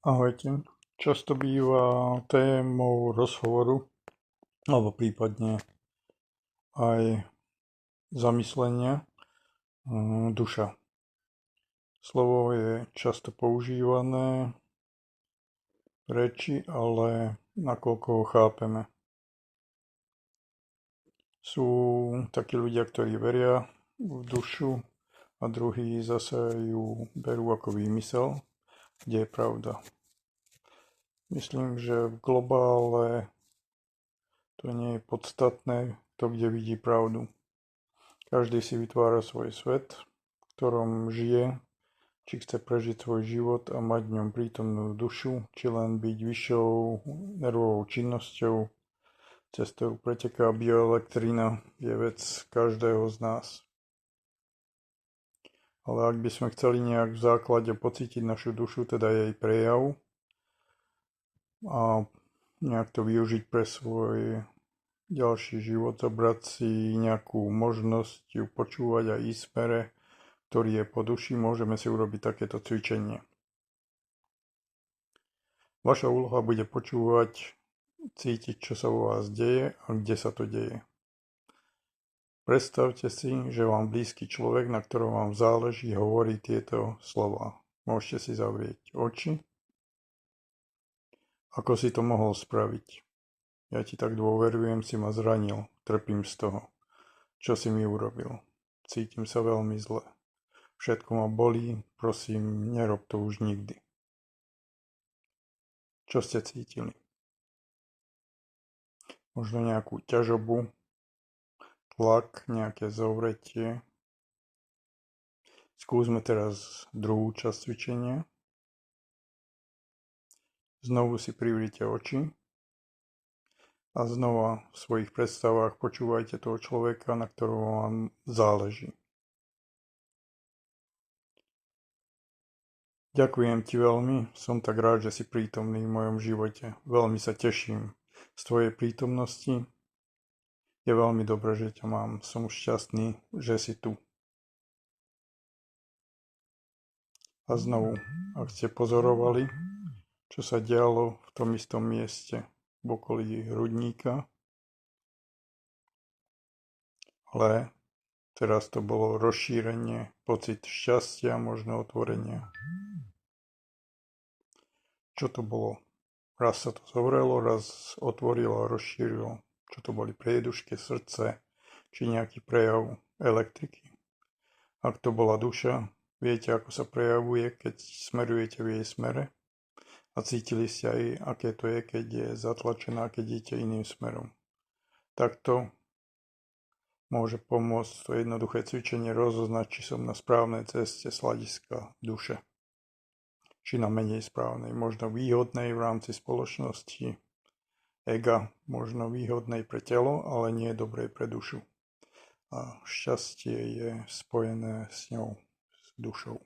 Ahojte. Často býva témou rozhovoru, alebo prípadne aj zamyslenia, duša. Slovo je často používané v reči, ale nakoľko ho chápeme. Sú takí ľudia, ktorí veria v dušu a druhí zase ju berú ako výmysel, kde je pravda. Myslím, že v globále to nie je podstatné, kto kde vidí pravdu. Každý si vytvára svoj svet, v ktorom žije, či chce prežiť svoj život a mať v ňom prítomnú dušu, či len byť vyššou nervovou činnosťou, cez ktorú preteká bioelektrina, je vec každého z nás. Ale ak by sme chceli nejak v základe pocítiť našu dušu, teda jej prejav, a nejak to využiť pre svoj ďalší život, zobrať si nejakú možnosť ju počúvať a ísť v smere, ktorý je po duši, môžeme si urobiť takéto cvičenie. Vaša úloha bude počúvať, cítiť, čo sa vo vás deje a kde sa to deje. Predstavte si, že vám blízky človek, na ktorom vám záleží, hovorí tieto slová. Môžete si zavrieť oči. Ako si to mohol spraviť? Ja ti tak dôverujem, si ma zranil, trpím z toho. Čo si mi urobil? Cítim sa veľmi zle. Všetko ma bolí, prosím, nerob to už nikdy. Čo ste cítili? Možno nejakú ťažobu, tlak, nejaké zovretie. Skúsme teraz druhú časť cvičenia. Znovu si privrite oči a znova v svojich predstavách počúvajte toho človeka, na ktorom vám záleží. Ďakujem ti veľmi, som tak rád, že si prítomný v mojom živote. Veľmi sa teším z tvojej prítomnosti. Je veľmi dobré, že ťa mám. Som šťastný, že si tu. A znovu, ak ste pozorovali, čo sa dialo v tom istom mieste v okolí hrudníka, ale teraz to bolo rozšírenie, pocit šťastia, možno otvorenia. Čo to bolo? Raz sa to zovrelo, raz otvorilo a rozšírilo. Čo to boli priedušky, srdce, či nejaký prejav elektriky. Ak to bola duša, viete, ako sa prejavuje, keď smerujete v jej smere? A cítili ste aj, aké to je, keď je zatlačená, keď idete iným smerom. Takto môže pomôcť to jednoduché cvičenie rozoznať, či som na správnej ceste z hľadiska duše. Či na menej správnej, možno výhodnej v rámci spoločnosti, ega, možno výhodnej pre telo, ale nie dobrej pre dušu. A šťastie je spojené s ňou, s dušou.